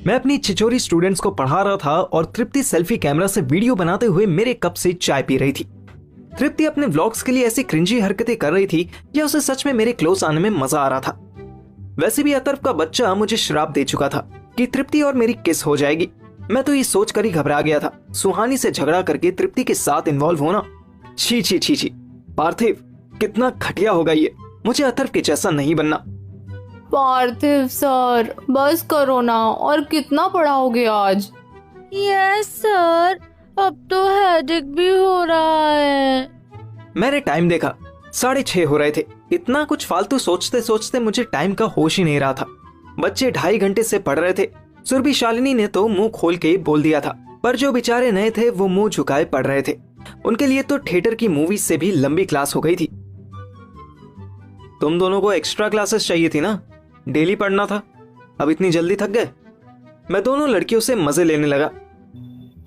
मैं अपनी छिछोरी स्टूडेंट्स को पढ़ा रहा था और तृप्ति सेल्फी कैमरा से वीडियो बनाते हुए मेरे कप से चाय पी रही थी। तृप्ति अपने व्लॉग्स के लिए ऐसी क्रिंजी हरकतें कर रही थी या उसे सच में मेरे क्लोज आने में मजा आ रहा था। वैसे भी अतर्फ का बच्चा मुझे श्राप दे चुका था कि तृप्ति और मेरी किस हो जाएगी। मैं तो ये सोचकर ही घबरा गया था। सुहानी से झगड़ा करके तृप्ति के साथ इन्वॉल्व होना, छी छी छी छी। पार्थिव, कितना घटिया होगा ये। मुझे अतर्फ के जैसा नहीं बनना। पार्थिव सर, बस करो ना। और कितना पढ़ाओगे आज? यस सर, अब तो हेडेक भी हो रहा है। मैंने टाइम देखा, 6:30 हो रहे थे। इतना कुछ फालतू सोचते सोचते मुझे टाइम का होश ही नहीं रहा था। बच्चे 2.5 घंटे से पढ़ रहे थे। सुरभि शालिनी ने तो मुंह खोल के बोल दिया था, पर जो बेचारे नए थे वो मुंह झुकाए पढ़ रहे थे। उनके लिए तो थिएटर की मूवी से भी लंबी क्लास हो गई थी। तुम दोनों को एक्स्ट्रा क्लासेस चाहिए थी ना, डेली पढ़ना था। अब इतनी जल्दी थक गए? मैं दोनों लड़कियों से मजे लेने लगा।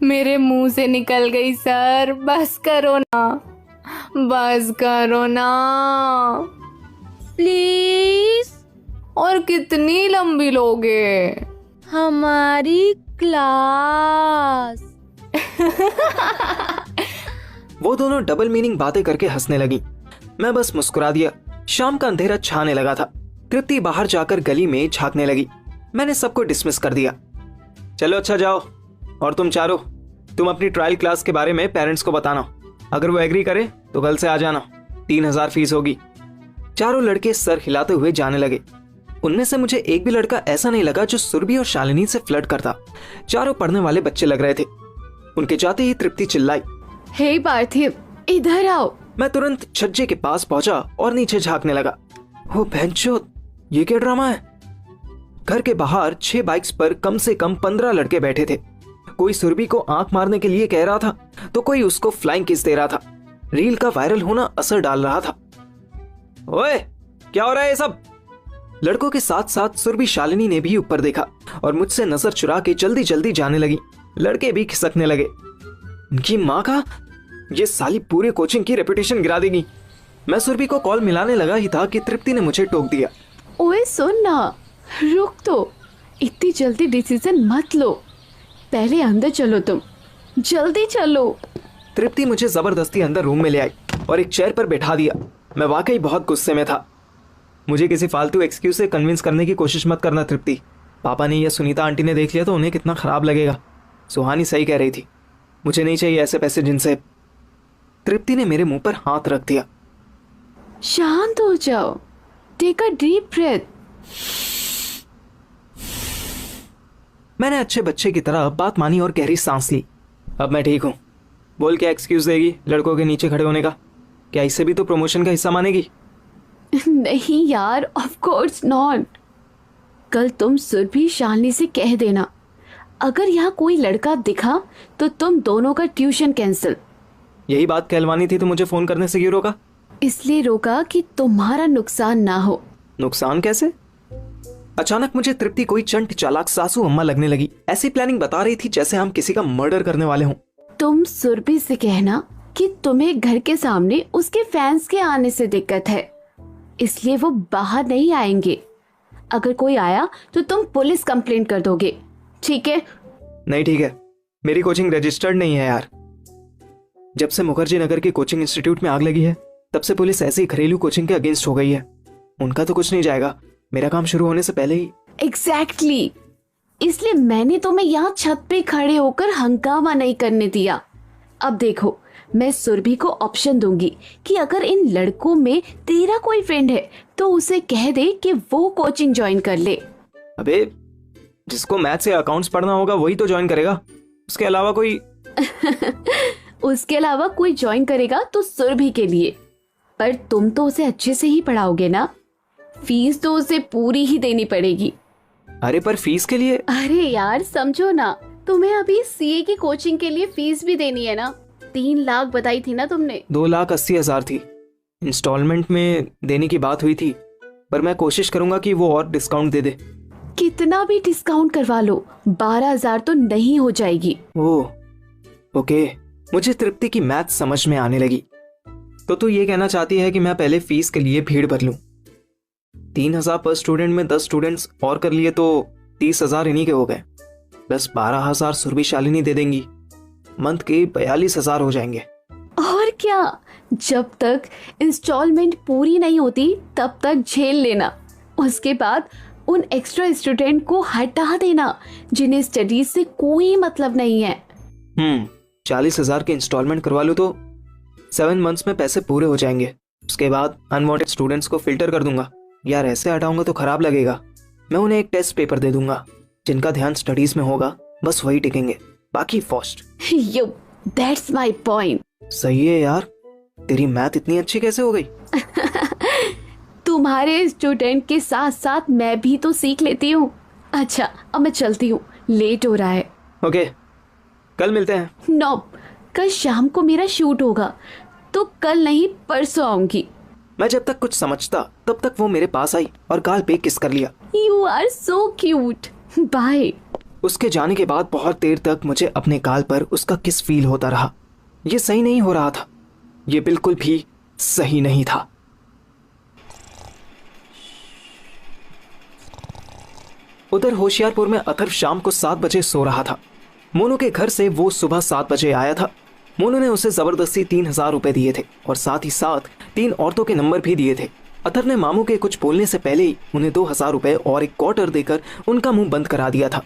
मेरे मुंह से निकल गई सर, बस करो ना, बस करो ना प्लीज। और कितनी लंबी लोगे? हमारी क्लास। वो दोनों डबल मीनिंग बातें करके हंसने लगी। मैं बस मुस्कुरा दिया। शाम का अंधेरा छाने लगा था। तृप्ति बाहर जाकर गली में झांकने लगी। मैंने सबको डिसमिस कर दिया। चलो अच्छा जाओ। और तुम चारों, तुम अपनी ट्रायल क्लास के बारे में पेरेंट्स को बताना। अगर वो एग्री करे तो कल से आ जाना। 3,000 फीस होगी। चारों लड़के सर हिलाते हुए जाने लगे। उनमें से मुझे एक भी लड़का ऐसा नहीं लगा जो सुरभि और शालिनी से फ्लर्ट करता। चारों पढ़ने वाले बच्चे लग रहे थे। उनके जाते ही तृप्ति चिल्लाई, हे पार्थिव, इधर आओ। मैं तुरंत छज्जे के पास पहुंचा और नीचे झांकने लगा। ओ भैंचोद, ये क्या ड्रामा है? घर के बाहर 6 बाइक्स पर कम से कम 15 लड़के बैठे थे। कोई सुरभि को आंख मारने के लिए कह रहा था तो कोई उसको फ्लाइंग किस दे रहा था। रील का वायरल होना असर डाल रहा था। ओए, क्या हो रहा है ये सब? लड़कों के साथ साथ सुरभि शालिनी ने भी ऊपर देखा और मुझसे नजर चुरा के जल्दी जल्दी जाने लगी। लड़के भी खिसकने लगे। इनकी माँ का, ये साली पूरे कोचिंग की रेपुटेशन गिरा देगी। मैं सुरभि को कॉल मिलाने लगा ही था कि तृप्ति ने मुझे टोक दिया। ओए सुन ना, रुक तो, इतनी जल्दी डिसीजन मत लो। पहले अंदर चलो, तुम जल्दी चलो। तृप्ति मुझे जबरदस्ती अंदर रूम में ले आई और एक चेयर पर बैठा दिया। मैं वाकई बहुत गुस्से में था। मुझे किसी फालतू एक्सक्यूज से कन्विंस करने की कोशिश मत करना तृप्ति। पापा ने या सुनीता आंटी ने देख लिया तो उन्हें कितना खराब लगेगा। सुहानी सही कह रही थी, मुझे नहीं चाहिए ऐसे पैसे जिनसे। तृप्ति ने मेरे मुंह पर हाथ रख दिया। शांत हो जाओ, टेक अ डीप ब्रेथ। मैंने अच्छे बच्चे की तरह बात मानी और गहरी सांस ली। अब मैं ठीक हूं। बोल, क्या एक्सक्यूज देगी लड़कों के नीचे खड़े होने का? क्या इससे भी तो प्रमोशन का हिस्सा मानेगी? नहीं यार, ऑफ कोर्स नॉट। कल तुम सुरभि शालिनी से कह देना, अगर यहाँ कोई लड़का दिखा तो तुम दोनों का ट्यूशन कैंसिल। यही बात कहलवानी थी तो मुझे फोन करने से क्यों रोका? इसलिए रोका कि तुम्हारा नुकसान ना हो। नुकसान कैसे? अचानक मुझे तृप्ति कोई चंट चालाक सासू अम्मा लगने लगी। ऐसी प्लानिंग बता रही थी जैसे हम किसी का मर्डर करने वाले हों। तुम सुरभि से कहना कि तुम्हें घर के सामने उसके फैंस के आने से दिक्कत है, इसलिए वो बाहर नहीं आएंगे। अगर कोई आया तो तुम पुलिस कंप्लेंट कर दोगे, ठीक है? नहीं ठीक है, मेरी कोचिंग रजिस्टर्ड नहीं है यार। जब से मुखर्जी नगर के कोचिंग इंस्टीट्यूट में आग लगी है तब से पुलिस ऐसे ही घरेलू कोचिंग के अगेंस्ट हो गई है। उनका तो कुछ नहीं जाएगा, मेरा काम शुरू होने से पहले ही। एग्जैक्टली, इसलिए मैंने तुम्हें यहाँ छत पे खड़े होकर हंगामा नहीं करने दिया। अब देखो, मैं सुरभि को ऑप्शन दूंगी कि अगर इन लड़कों में तेरा कोई फ्रेंड है तो उसे कह दे कि वो कोचिंग ज्वाइन कर ले। अबे, जिसको मैथ्स या अकाउंट्स पढ़ना होगा वही तो ज्वाइन करेगा, उसके अलावा कोई? उसके अलावा कोई ज्वाइन करेगा तो सुरभि के लिए, पर तुम तो उसे अच्छे से ही पढ़ाओगे ना। फीस तो उसे पूरी ही देनी पड़ेगी। अरे पर फीस के लिए? अरे यार समझो ना, तुम्हें अभी सीए की कोचिंग के लिए फीस भी देनी है ना। 3 लाख बताई थी ना तुमने। 2,80,000 थी। इंस्टॉलमेंट में देने की बात हुई थी, पर मैं कोशिश करूंगा कि वो और डिस्काउंट दे दे। कितना भी डिस्काउंट करवा लो, 12,000 तो नहीं हो जाएगी। ओह ओके, मुझे तृप्ति की मैथ समझ में आने लगी। तो तू ये कहना चाहती है कि मैं पहले फीस के लिए भीड़ भर लूं? 3,000 पर स्टूडेंट में 10 स्टूडेंट्स और कर लिए तो 30,000 इन्हीं के हो गए। प्लस 12,000 सुरभि शालिनी दे देंगी। मंथ के 42,000 हो जाएंगे। और क्या, जब तक इंस्टॉलमेंट पूरी नहीं होती तब तक झेल लेना। उसके बाद उन एक्स्ट्रा स्टूडेंट को हटा देना जिन्हें स्टडीज से कोई मतलब नहीं है। 40,000 के इंस्टॉलमेंट करवा लूँ तो 7 मंथ्स में पैसे पूरे हो जाएंगे। उसके बाद अनवांटेड स्टूडेंट्स को फिल्टर कर दूंगा। यार ऐसे हटाऊंगा तो खराब लगेगा। मैं उन्हें एक टेस्ट पेपर दे दूंगा, जिनका ध्यान स्टडीज में होगा बस वही टिकेंगे, बाकी first. Yo, that's my point. सही है यार, तेरी मैथ इतनी अच्छी कैसे हो गई? तुम्हारे स्टूडेंट के साथ साथ मैं भी तो सीख लेती हूँ। अच्छा, अब मैं चलती हूँ, लेट हो रहा है। ओके, कल मिलते हैं। नो, कल शाम को मेरा शूट होगा, तो कल नहीं परसों आऊंगी। मैं जब तक कुछ समझता तब तक वो मेरे पास आई और गाल पे किस कर लिया। You are so cute, bye. उसके जाने के बाद बहुत देर तक मुझे अपने गाल पर उसका किस फील होता रहा। ये सही नहीं हो रहा था, ये बिल्कुल भी सही नहीं था। उधर होशियारपुर में अथर्व शाम को 7 बजे सो रहा था। मोनू के घर से वो सुबह 7 बजे आया था। मोनू ने उसे जबरदस्ती 3,000 रुपए दिए थे और साथ ही साथ 3 औरतों के नंबर भी दिए थे। अथर्व ने मामू के कुछ बोलने से पहले ही उन्हें 2,000 रुपए और एक क्वार्टर देकर उनका मुंह बंद करा दिया था।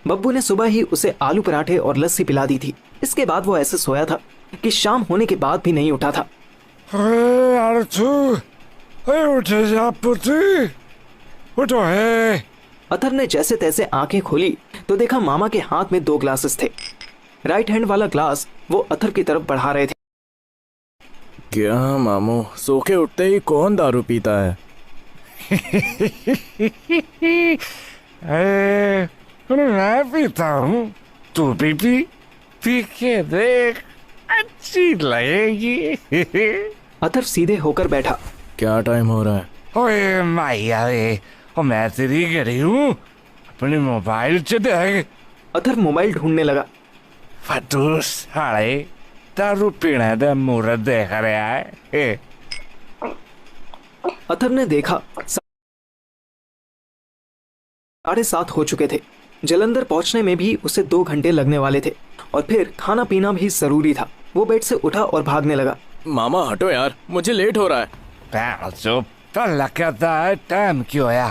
बब्बू ने सुबह ही उसे आलू पराठे और लस्सी पिला दी थी। इसके बाद वो ऐसे सोया था कि शाम होने के बाद भी नहीं उठा था। उठे जा पुत्री, उठो है। अथर्व ने जैसे तैसे आंखें खोली तो देखा मामा के हाथ में 2 ग्लासेस थे। राइट हैंड वाला ग्लास वो अथर्व की तरफ बढ़ा रहे थे। क्या मामू, सो के उठते ही कौन दारू पीता है? मैं पीता हूँ, तू भी पी के देख, अच्छी लगेगी। अथर्व सीधे होकर बैठा। क्या टाइम हो रहा है? ओए माया रे, और मैं तेरी गरी हूँ, अपने मोबाइल से देख। अथर्व मोबाइल ढूंढने लगा। फटूस साले, दारू पीने दे मुहूर्त देख रहा है। अथर्व ने देखा 7:30 हो चुके थे। जलंधर पहुंचने में भी उसे 2 घंटे लगने वाले थे और फिर खाना पीना भी जरूरी था। वो बेड से उठा और भागने लगा। मामा हटो यार, मुझे लेट हो रहा है। चुप, पहला कहता है टाइम क्यों होया,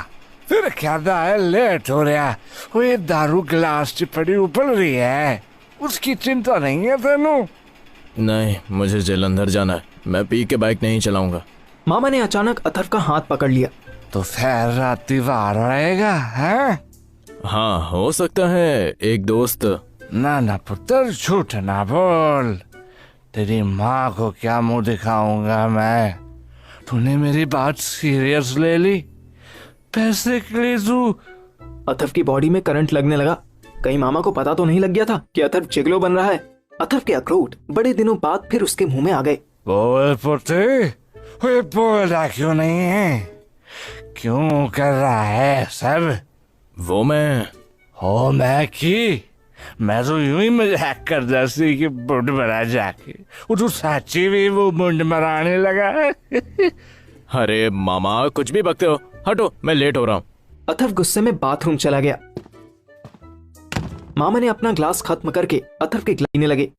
फिर कहता है लेट हो रहा। वो ये दारू गिलास च पड़ी उबल रही है, उसकी चिंता नहीं है तेनू? नहीं, मुझे जलंधर जाना है, मैं पी के बाइक नहीं चलाऊंगा। मामा ने अचानक अथर्व का हाथ पकड़ लिया। तो फिर राती बाहर रहेगा है? हाँ, हो सकता है, एक दोस्त। ना ना पुत्र, झूठ ना बोल। तेरी माँ को क्या मुंह दिखाऊंगा मैं? तूने मेरी बात सीरियस ले ली? पैसे के लिए तू? अथर्व की बॉडी में करंट लगने लगा। कहीं मामा को पता तो नहीं लग गया था कि अथर्व जिगलो बन रहा है। अथर्व के अखरोट बड़े दिनों बाद फिर उसके मुंह में आ गए। बोल पुत्र, बोल रहा क्यों नहीं है? क्यों कर रहा है सब? वो मैं मैं तो यूं ही मजाक कर दसी कि मुंड मरा जाके, वो तो साची भी वो मुंड मराने लगा। अरे मामा, कुछ भी बकते हो, हटो, मैं लेट हो रहा हूँ। अथर्व गुस्से में बाथरूम चला गया। मामा ने अपना ग्लास खत्म करके अथर्व के गिलाने लगे।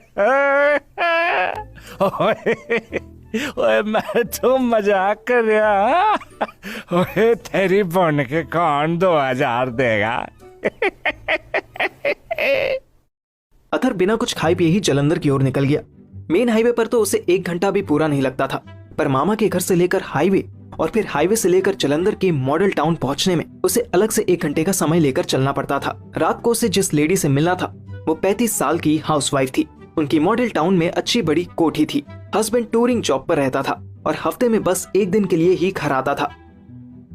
ओए मैं तो मजाक कर रहा। ओए तेरी बन के कौन 2,000 देगा? अथर्व बिना कुछ खाए पिए ही जलंधर की ओर निकल गया। मेन हाईवे पर तो उसे 1 घंटा भी पूरा नहीं लगता था, पर मामा के घर से लेकर हाईवे और फिर हाईवे से लेकर जलंधर के मॉडल टाउन पहुंचने में उसे अलग से 1 घंटे का समय लेकर चलना पड़ता था। रात को उसे जिस लेडी से मिलना था वो 35 साल की हाउसवाइफ थी। उनकी मॉडल टाउन में अच्छी बड़ी कोठी थी। हस्बैंड टूरिंग जॉब पर रहता था और हफ्ते में बस 1 दिन के लिए ही घर आता था।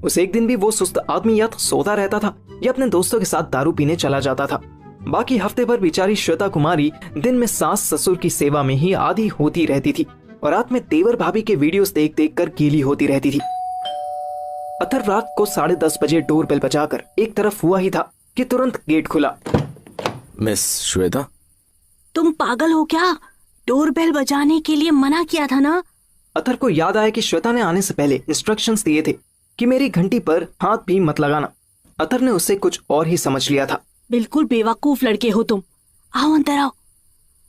उस एक दिन भी वो सुस्त आदमी या तो सोता रहता था या अपने दोस्तों के साथ दारू पीने चला जाता था। बाकी हफ्ते भर बेचारी श्वेता कुमारी दिन में सास ससुर की सेवा में ही आधी होती रहती थी और रात में तेवर भाभी के वीडियोस देख देख कर गीली होती रहती थी। अथर्व रात को 10:30 बजे डोर बेल बजाकर एक तरफ हुआ ही था कि तुरंत गेट खुला। मिस श्वेता, तुम पागल हो क्या? डोरबेल बजाने के लिए मना किया था ना? अथर्व को याद आया कि श्वेता ने आने से पहले इंस्ट्रक्शंस दिए थे कि मेरी घंटी पर हाथ भी मत लगाना। अथर्व ने उससे कुछ और ही समझ लिया था। बिल्कुल बेवकूफ लड़के हो तुम। आओ अंदर आओ।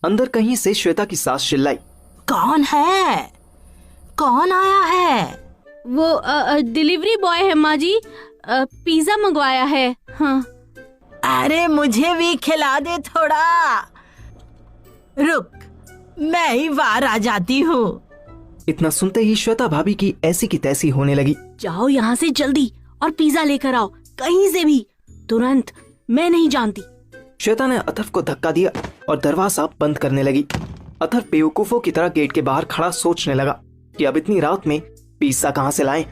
अंदर कहीं से श्वेता की सास चिल्लाई। कौन है? कौन आया है? वो डिलीवरी बॉय है माँ जी, पिज्जा मंगवाया है। हाँ। अरे मुझे भी खिला दे थोड़ा। रुक, मैं ही बाहर आ जाती हूँ। इतना सुनते ही श्वेता भाभी की ऐसी की तैसी होने लगी। जाओ यहाँ से जल्दी और पिज्जा लेकर आओ, कहीं से भी, तुरंत। मैं नहीं जानती। श्वेता ने अथर्व को धक्का दिया और दरवाजा बंद करने लगी। अथर्व बेवकूफों की तरह गेट के बाहर खड़ा सोचने लगा कि अब इतनी रात में पिज्जा कहाँ से लाएं।